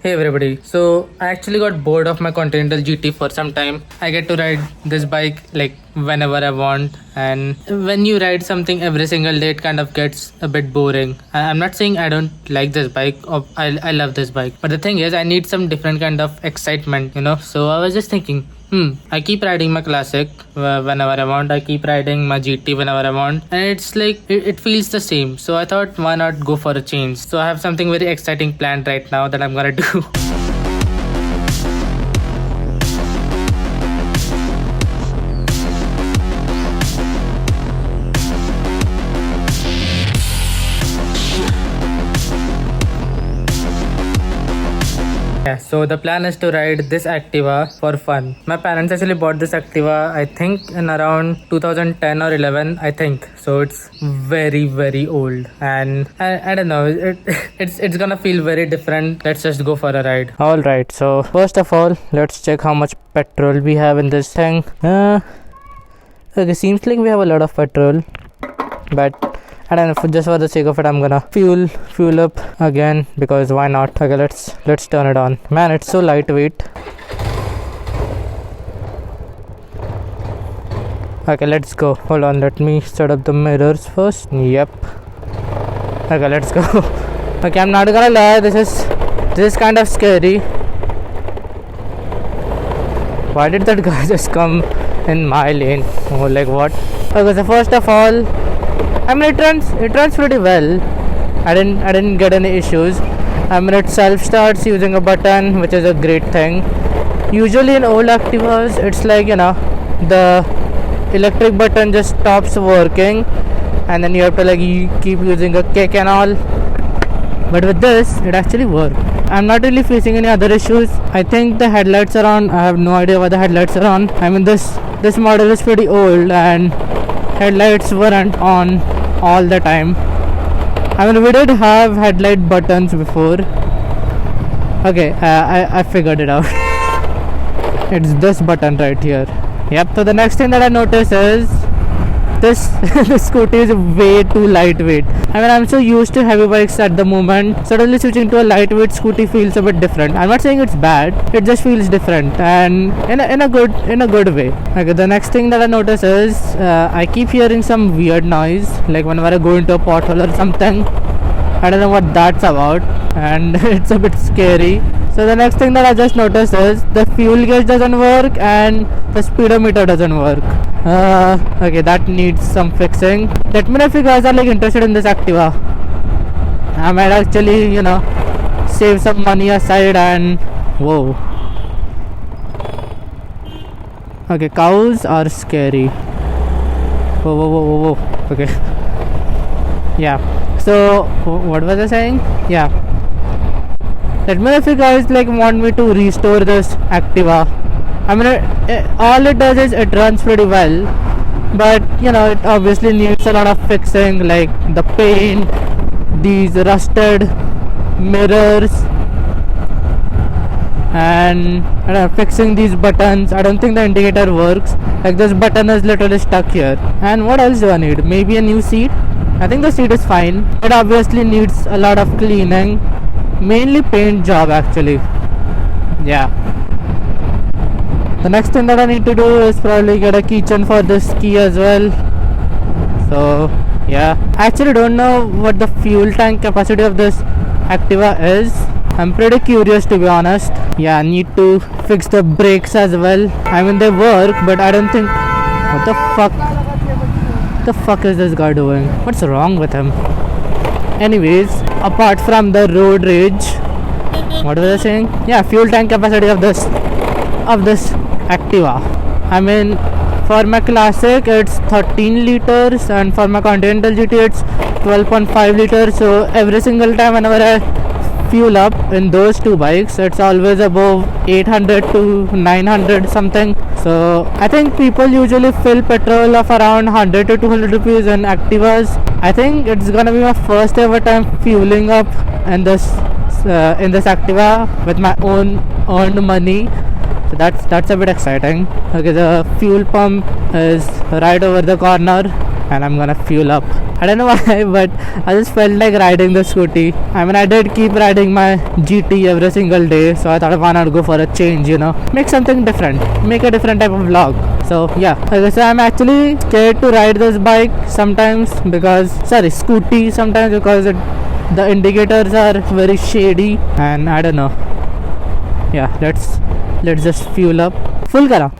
Hey everybody. So I actually got bored of my Continental GT for some time. I get to ride this bike like whenever I want, and when you ride something every single day, it kind of gets a bit boring. I'm not saying I don't like this bike or I love this bike, but the thing is, I need some different kind of excitement. So I was just thinking, I keep riding my classic whenever I want. I keep riding my GT whenever I want, and it's like it feels the same. So I thought, why not go for a change? So I have something very exciting planned right now that I'm gonna do. Yeah, so the plan is to ride this Activa for fun. My parents actually bought this Activa, I think, in around 2010 or 11, I think. So it's very old, and I don't know. It's gonna feel very different. Let's just go for a ride. All right. So first of all, let's check how much petrol we have in this thing. Okay, seems like we have a lot of petrol, but I don't know, just for the sake of it, I'm gonna fuel up again, because why not? Okay, let's turn it on. Man, it's so lightweight. Okay, let's go. Hold on, let me set up the mirrors first. Yep. Okay, let's go. Okay, I'm not gonna lie, this is kind of scary. Why did that guy just come in my lane? Oh, like what? Okay, so first of all, I mean, it runs pretty well. I didn't get any issues. I mean, it self starts using a button, which is a great thing. Usually in old Activas, it's like, the electric button just stops working, and then you have to keep using a kick and all. But with this, it actually works. I'm not really facing any other issues. I think the headlights are on. I have no idea why the headlights are on. I mean, this model is pretty old, and headlights weren't on all the time. I mean, we did have headlight buttons before. Okay, I figured it out. It's this button right here. Yep. So the next thing that I notice is this scooty is way too lightweight. I mean, I'm so used to heavy bikes at the moment. Suddenly switching to a lightweight scooty feels a bit different. I'm not saying it's bad. It just feels different, and in a good way. Okay, the next thing that I notice is I keep hearing some weird noise, like whenever I go into a pothole or something. I don't know what that's about, and it's a bit scary. So the next thing that I just noticed is the fuel gauge doesn't work and the speedometer doesn't work. Okay, that needs some fixing. Let me know if you guys are interested in this Activa. I might actually, save some money aside and whoa. Okay, cows are scary. Whoa. Okay. Yeah. So what was I saying? Yeah. Let me know if you guys want me to restore this Activa. I mean, all it does is it runs pretty well, but it obviously needs a lot of fixing, like the paint, these rusted mirrors, and fixing these buttons. I don't think the indicator works. Like, this button is literally stuck here. And what else do I need? Maybe a new seat. I think the seat is fine. It obviously needs a lot of cleaning, mainly paint job actually. Yeah. The next thing that I need to do is probably get a keychain for this key as well. So yeah, I actually don't know what the fuel tank capacity of this Activa is. I'm pretty curious, to be honest. Yeah, I need to fix the brakes as well. I mean, they work, but I don't think... What the fuck? What the fuck is this guy doing? What's wrong with him? Anyways, apart from the road rage, what was I saying? Yeah, fuel tank capacity of this Activa. I mean, for my classic it's 13 liters, and for my Continental GT it's 12.5 liters. So every single time whenever I fuel up in those two bikes, it's always above 800 to 900 something. So I think people usually fill petrol of around 100 to 200 rupees in Activas. I think it's gonna be my first ever time fueling up in this Activa with my own earned money. So that's a bit exciting. Okay, the fuel pump is right over the corner. and I'm gonna fuel up. I don't know why, but I just felt like riding the scooty. I mean, I did keep riding my GT every single day, so I thought why not go for a change, make something different, make a different type of vlog. So yeah, okay, so I'm actually scared to ride this bike sometimes scooty sometimes because the indicators are very shady, and I don't know. Yeah, let's just fuel up. Full kara.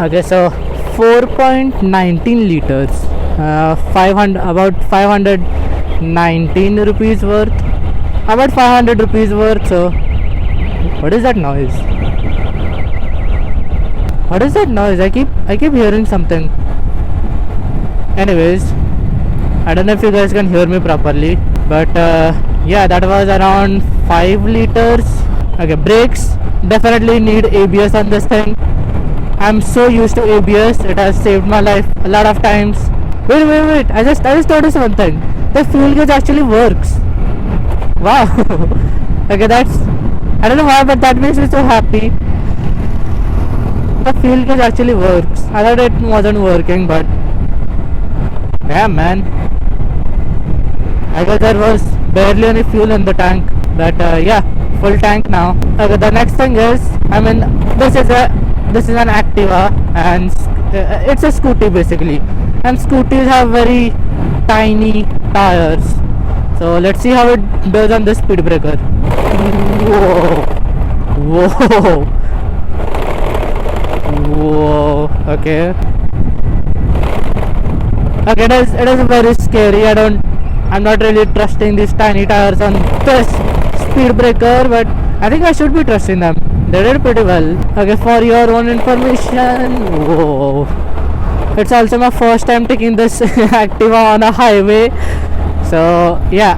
Okay, so 4.19 liters, 500 about 519 rupees worth, about 500 rupees worth. So what is that noise? What is that noise? I keep hearing something. Anyways, I don't know if you guys can hear me properly, but yeah, that was around 5 liters. Okay, brakes definitely need ABS on this thing. I'm so used to ABS, it has saved my life a lot of times. Wait, I just noticed one thing. The fuel gauge actually works. Wow. Okay, I don't know why, but that makes me so happy. The fuel gauge actually works. I thought it wasn't working, but yeah, man, I guess there was barely any fuel in the tank, but yeah, full tank now. Okay, the next thing is, I mean, this is an Activa, and it's a scooty basically, and scooties have very tiny tires. So let's see how it does on this speed breaker. Whoa, okay, it is very scary. I'm not really trusting these tiny tires on this speed breaker, but I think I should be trusting them. They did pretty well. Okay, for your own information, whoa, it's also my first time taking this Activa on a highway. So yeah,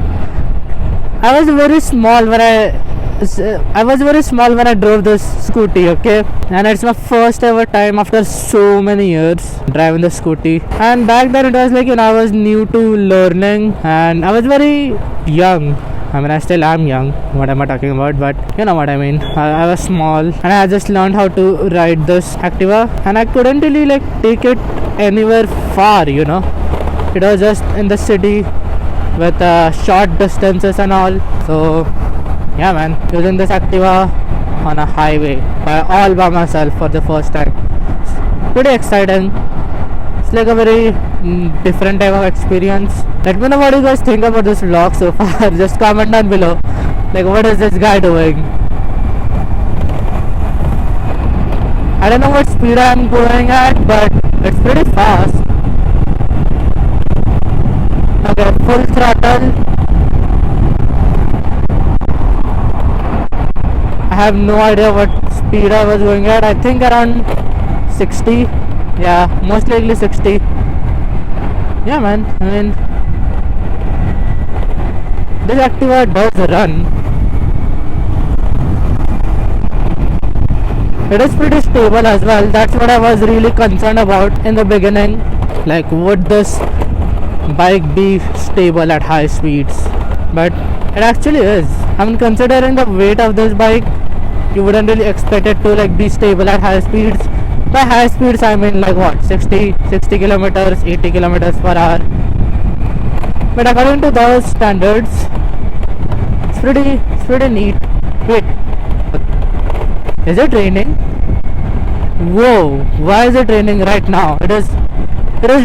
I was very small when I drove this scooty, okay, and it's my first ever time after so many years driving the scooty. And back then it was like, I was new to learning, and I was very young. I mean, I still am young. What am I talking about? But you know what I mean. I was small, and I just learned how to ride this Activa, and I couldn't really take it anywhere far. It was just in the city with short distances and all. So yeah, man, using this Activa on a highway all by myself for the first time. It's pretty exciting. It's like a very different type of experience. Let me know what you guys think about this vlog so far. Just comment down below. Like, what is this guy doing? I don't know what speed I'm going at, but it's pretty fast. Okay, full throttle. I have no idea what speed I was going at. I think around 60. Yeah, most likely 60. Yeah, man, I mean, this Activa does run. It is pretty stable as well. That's what I was really concerned about in the beginning. Like, would this bike be stable at high speeds? But it actually is. I mean, considering the weight of this bike, you wouldn't really expect it to be stable at high speeds. By high speeds I mean 60 kilometers, 80 kilometers per hour. But according to those standards, it's pretty neat. Wait, is it raining? Whoa, why is it raining right now? It is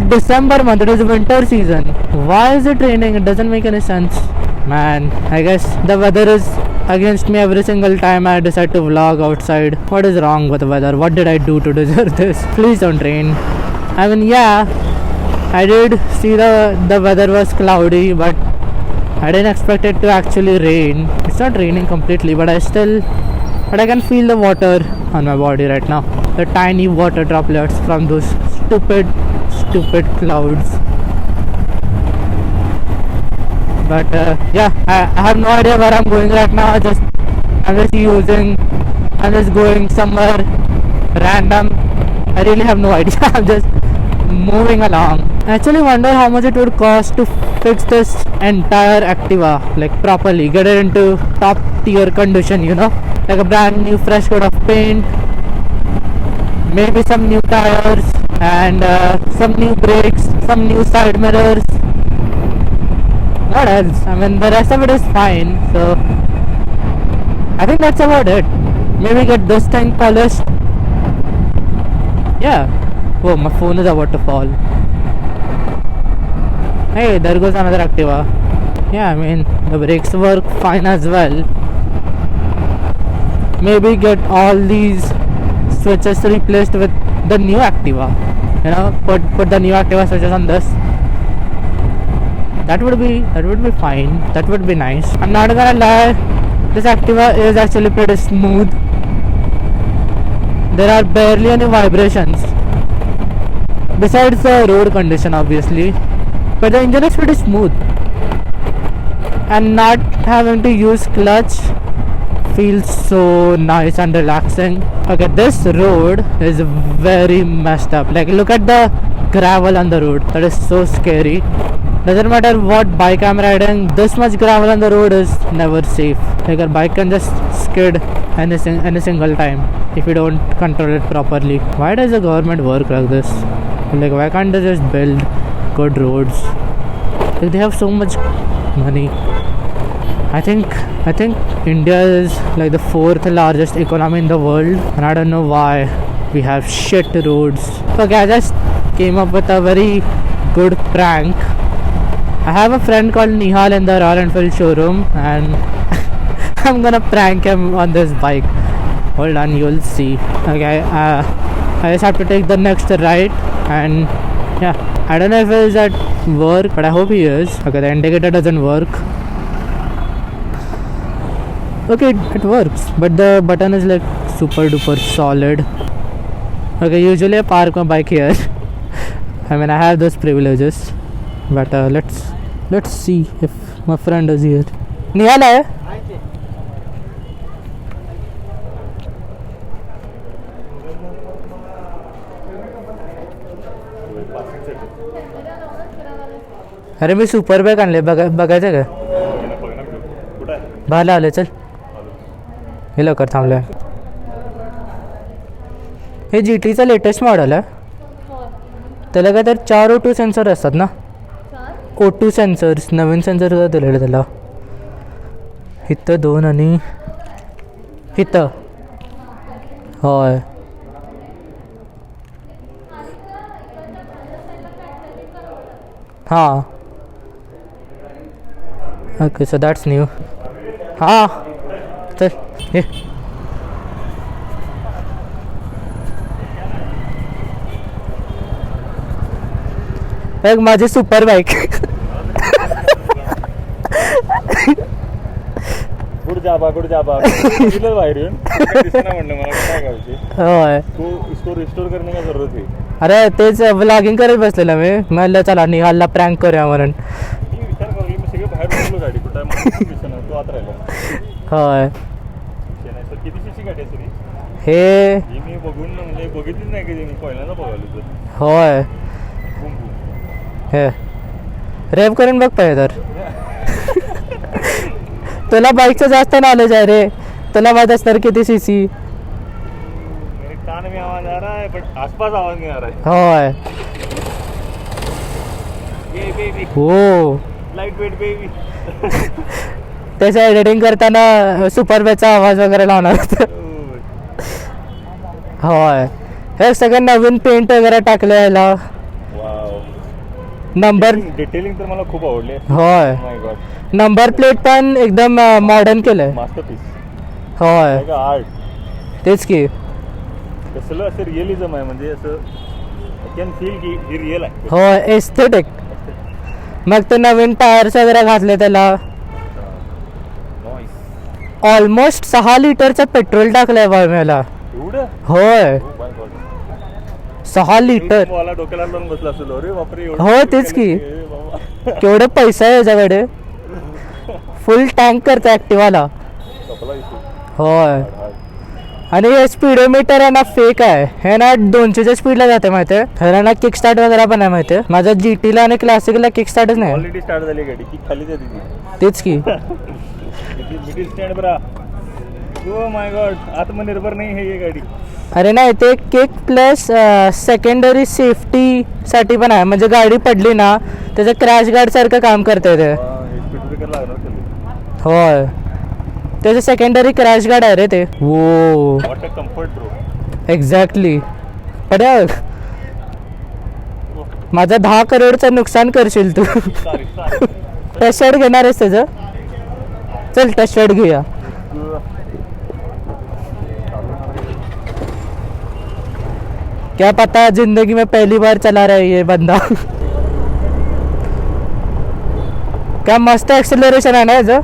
December month, it is winter season. Why is it raining? It doesn't make any sense. Man, I guess the weather is against me every single time I decide to vlog outside. What is wrong with the weather? What did I do to deserve this? Please don't rain. I mean, yeah, I did see the weather was cloudy, but I didn't expect it to actually rain. It's not raining completely, but I can feel the water on my body right now. the tiny water droplets from those stupid clouds. But yeah, I have no idea where I'm going right now. I'm just going somewhere random. I really have no idea. I'm just moving along. I actually wonder how much it would cost to fix this entire Activa, like properly, get it into top tier condition, you know, like a brand new fresh coat of paint, maybe some new tires, and some new brakes, some new side mirrors. What else? I mean, the rest of it is fine, so I think that's about it. Maybe get this thing polished. Yeah. Whoa, my phone is about to fall. Hey, there goes another Activa. Yeah, I mean, the brakes work fine as well. Maybe get all these switches replaced with the new Activa. You know, put the new Activa switches on this. That would be fine. That would be nice. I'm not gonna lie, this Activa is actually pretty smooth. There are barely any vibrations. Besides the road condition, obviously, but the engine is pretty smooth, and not having to use clutch feels so nice and relaxing. Okay, this road is very messed up. Like, look at the gravel on the road. That is so scary. Doesn't matter what bike I'm riding, this much gravel on the road is never safe. Like, a bike can just skid any single time if you don't control it properly. Why does the government work like this? Like, why can't they just build good roads? Like, they have so much money. I think India is like the 4th largest economy in the world, and I don't know why we have shit roads. Okay, I just came up with a very good prank. I have a friend called Nihal in the Royal Enfield showroom, and I'm gonna prank him on this bike. Hold on, you'll see. Okay, I just have to take the next right, and yeah, I don't know if he's at work, but I hope he is. Okay, the indicator doesn't work. Okay, it works, but the button is like super duper solid. Okay, usually I park my bike here. I mean, I have those privileges, but let's see if my friend is here. Nihal hai? अरे मी super bag आणले बघायचं का बाहेर लावले चल हे लवकर थांबलं हे जी टीचं latest model आहे त्याला काय तर 4 O2 सेन्सर असतात ना O2 सेन्सर्स नवीन सेन्सर सुद्धा दिलेलं त्याला इथं 2 आणि इथं होय हां okay, so that's new. हाँ चल ये एक माझी सुपर बाईक गुड जाबा दिलं बाहेर येऊन दिसना म्हणलं मला काय करायचे होय तो इसको रिस्टोर करने का जरूरत है अरे तेच व्लॉगिंग करत बसलेलं मी म्हणलं चला निहालला प्रँक करूया म्हणून मी विचार करली मी सगळे बाहेर बसलो गाडी कुठं मला दिसना तो आत राहिला होय सर किती सीसी गाडी आहे हे मी बघून म्हणजे बघितलीच नाही की मी पहिल्यांदा बघालो तर होय हे रेव करून बघ पाहिजे तर तुला बाईकचं जास्त नॉलेज आहे रे तुला माहित असणार किती सीसी मेरे कान में आवाज आ रहा है बट आसपास आवाज नहीं आ रहा है होय ये बेबी हो लाइट वेट बेबी त्याचं एडिटिंग करताना सुपर बॅचा आवाज वगैरे लावणार होतं होय हे सगळं नवीन पेंट वगैरे टाकलं याला नंबर डिटेलिंग तर मला खूप आवडले होय माय गॉड नंबर प्लेट पण एकदम मॉडर्न केलंय मास्टरपीस होय आर्ट तेच की कसलं असं रिअलिझम आहे म्हणजे असं आय कॅन फील की ही रिअल आहे होय एस्थेटिक मग ते नवीन टायर्स वगैरे घातले त्याला ऑलमोस्ट 6 लिटरचं पेट्रोल टाकलंय बघ मला एवढं होय माय गॉड 6 लिटर. मला डोक्याला लावून बसला असेल अरे बापरे एवढं हो, तेच की. अरे बाबा. केवढे पैसा आहे याच्याकडे. फुल टँक करतो ऍक्टिवाला. कपला विषय. होय. आणि हे स्पीडोमीटर आहे ना फेक आहे. हे ना 200च्या स्पीडला जाते माहिती आहे. ह्याला ना किक स्टार्ट वगैरे पण आहे माहिती आहे. माझ्या जीटीला आणि क्लासिकला किक स्टार्टच नाही. ऑलरेडी स्टार्ट झाली गाडी की खाली जाते ती. तेच की. मिडिल स्टँड बरा. ओ माय गॉड आत्मनिर्भर नाही हे गाडी. अरे नाही, ते किक प्लस सेकंडरी सेफ्टी साठी पण आहे. म्हणजे गाडी पडली ना त्याचं क्रॅश गार्ड सारखं काम करते ते. स्पीड ब्रेकर लागणार खाली. होय, त्याचं सेकंडरी क्रॅश गार्ड आहे रे ते. वो what a comfort bro. Exactly. पड्या माझा 10 करोडचं नुकसान करशील तू. Sorry sorry. टेस्ट राईड घेणार आहेस त्याचं. चल टेस्ट राईड घेऊया. क्या पता जिंदगी में पहली बार चला रहा है ये बंदा. क्या मस्त एक्सेलरेशन आहे ना याचं.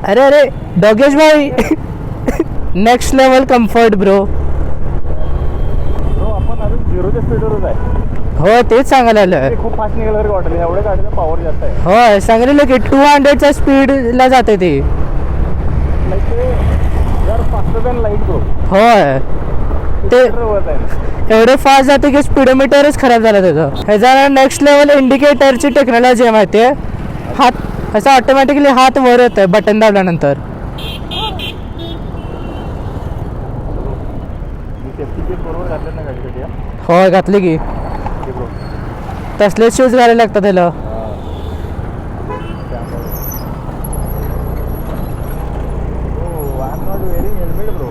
अरे अरे डोगेश भाई. Next level comfort bro. आपण अजून 0च्या स्पीडवरच आहे. हो, तेच सांगायला आलं. खूप फास्ट निघाल्यासारखं वाटलं. एवढ्या गाडीचा पॉवर जास्त आहे. होय, सांगितलं की 200च्या स्पीडला जाते ती. लाईक ते जर फास्टर दॅन लाईट ब्रो. होय, ते आहे. एवढे फास्ट जाते की स्पीडोमीटरच खराब झालं त्याचं. ह्याचा नेक्स्ट लेवल इंडिकेटरची टेक्नॉलॉजी आहे माहिती आहे. हात असं ऑटोमॅटिकली हात वर येतं बटन दाबल्यानंतर. सेफ्टी केस बरोबर घातलं ना गाडीसाठी. होय, घातली की. ब्रो तसले शूज घालायला लागतात त्याला. Helmet bro.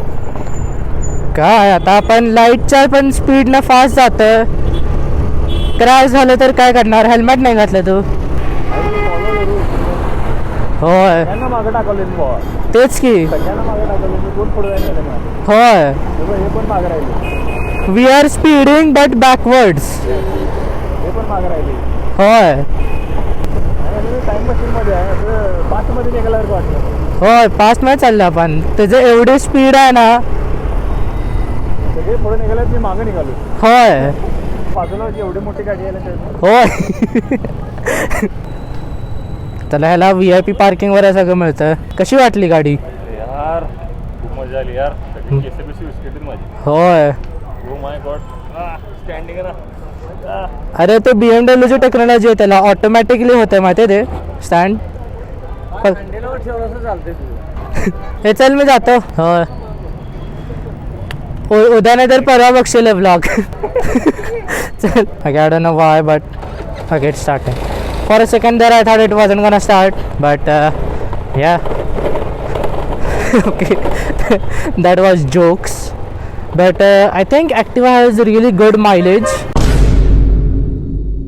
काय आता आपण लाईटच्या पण स्पीडनं फास्ट जातं. क्रॅश झालं तर काय करणार. हेल्मेट नाही घातलं तू. होय, त्यांना मागं टाकवलं बाबा. तेच की. सगळ्यांना मागं टाकवलं. मी कोण पुढे जायला मला. होय, हे पण मागं राहिले. We are speeding but backwards. हे पण मागं राहिले. होय टाइम मशीनमध्ये आहे. फास्टमध्ये निघाल्यासारखं वाटलं. होय, फास्ट नाही चाललं आपण. त्याचं एवढी स्पीड आहे ना. सगळे पुढे निघाल्यात मी मागं निघालो. होय बाजूला एवढी मोठी गाडी यायला. होय. त्याला ह्याला VIP पार्किंग वर सगळं मिळतं. कशी वाटली गाडी. यार खूप मजा आली यार. केसबीसी विस्केट माझी. होय. Oh my God. स्टँडिंग ना. अरे ते BMW ची टेक्नॉलॉजी आहे. त्याला ऑटोमॅटिकली होते माहिती आहे ते स्टँड. हे चल मी जातो. होय, उद्या नाही तर परवा बघशील ब्लॉग. चल. Okay, I don't know why, but okay, it's starting. For a second there I thought it wasn't gonna start, but yeah. Okay. That was jokes, but I think Activa has really good mileage.